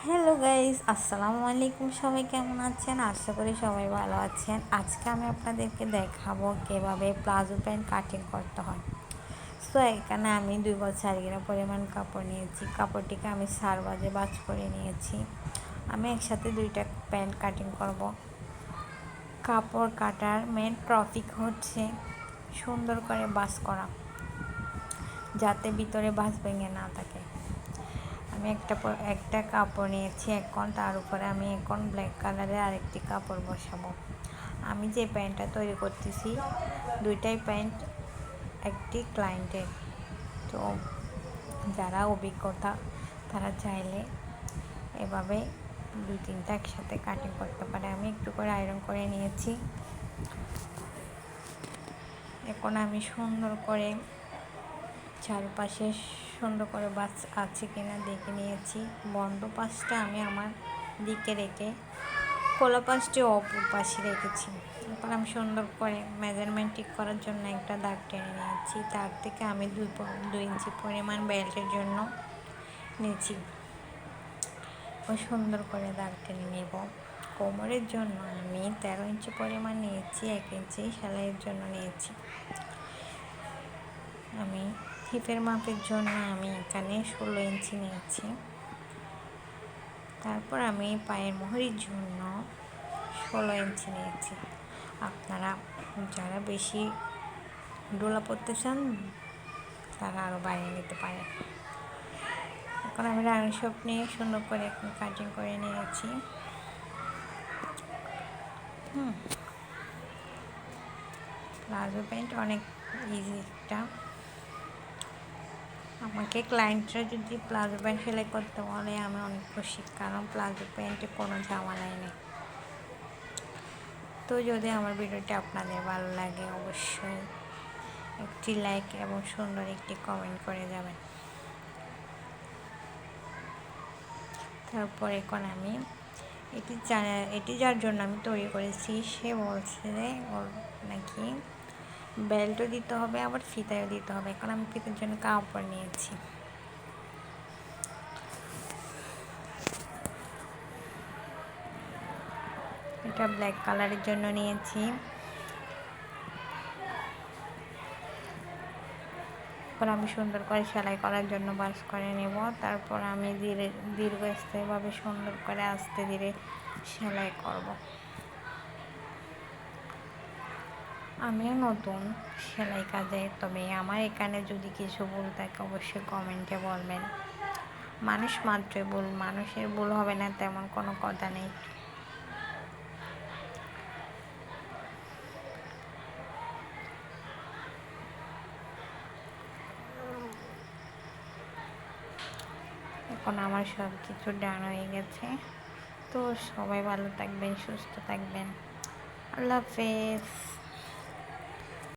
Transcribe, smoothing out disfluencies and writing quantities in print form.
Hello guys, আসসালামু আলাইকুম। সবাই কেমন আছেন? আশা করি সবাই ভালো আছেন। আজকে আমি আপনাদেরকে দেখাবো কিভাবে প্লাজো প্যান্ট কাটিং করতে হয়। সো এখানে আমি 2 গজ 4 গ্রাম পরিমাণ কাপড় নিয়েছি। কাপড়টিকে আমি সারবাজে ভাঁজ করে নিয়েছি। আমি একসাথে 2টা প্যান্ট কাটিং করব। কাপড় কাটার মেন টপিক হচ্ছে সুন্দর করে ভাঁজ করা, যাতে ভিতরে ভাঁজ ভেঙে না থাকে। আমি একটা কাপড় নিয়েছি এখন, তার উপরে আমি এখন ব্ল্যাক কালারের আরেকটি কাপড় বসাবো। আমি যে প্যান্টটা তৈরি করতেছি, 2টাই প্যান্ট একটি ক্লায়েন্টের। তো যারা অভিজ্ঞতা তারা চাইলে এভাবে 2-3টা একসাথে কাটিং করতে পারে। আমি একটু করে আয়রন করে নিয়েছি। এখন আমি সুন্দর করে চারপাশে সুন্দর করে বাস আছে কিনা দেখে নিয়েছি। বন্ধ পাশটা আমি আমার দিকে রেখে খোলা পাশটি অপর পাশে রেখেছি। এখন আমি সুন্দর করে মেজারমেন্ট ঠিক করার জন্য একটা দাগ টেনে নিয়েছি। তার থেকে আমি 2 ইঞ্চি পরিমাণ বেল্টের জন্য নিয়েছি। সুন্দর করে দাগ টেনে নেব। কোমরের জন্য আমি 13 ইঞ্চি পরিমাণ নিয়েছি, 1 ইঞ্চি সেলাইয়ের জন্য নিয়েছি। আমি হিপের মাপের জন্য আমি এখানে 16 ইঞ্চি নিয়েছি। তারপর আমি পায়ের মোহরির জন্য 16 ইঞ্চি নিয়েছি। আপনারা যারা বেশি ডোলা পড়তে চান তারা আরও বাড়িয়ে নিতে পারে। এখন আমি রাউন্ড শেপ নিয়ে সুন্দর করে এখন কাটিং করে নিয়েছি। প্লাজো প্যান্ট অনেক ইজি একটা। আমাকে ক্লায়েন্টরা যদি প্লাজো প্যান্ট সেলাই করতে বলে আমি অনেক খুশি, কারণ প্লাজো প্যান্টে কোনো ঝামেলাই নেই। তো যদি আমার ভিডিওটি আপনাদের ভালো লাগে অবশ্যই একটি লাইক এবং সুন্দর একটি কমেন্ট করে যাবেন। তারপর এখন আমি এটি যার জন্য আমি তৈরি করেছি সে বলছে যে ওর নাকি বেল্টও দিতে হবে, আবার ফিতাও দিতে হবে। এখন আমি ফিতার জন্য কাপড় নিয়েছি। এটা ব্ল্যাক কালারের জন্য নিয়েছি। এখন আমি সুন্দর করে সেলাই করার জন্য ভাঁজ করে নেব। তারপর আমি দীর্ঘস্থায়ীভাবে সুন্দর করে আস্তে ধীরে সেলাই করব। আমিও নতুন সেলাই কাজে, তবে আমার এখানে যদি কিছু ভুল থাকে অবশ্যই কমেন্টে বলবেন। মানুষ মাত্রই ভুল, মানুষের ভুল হবে না তেমন কোনো কথা নেই। এখন আমার সব কিছু ডান হয়ে গেছে। তো সবাই ভালো থাকবেন, সুস্থ থাকবেন। আল্লাহ হাফেজ।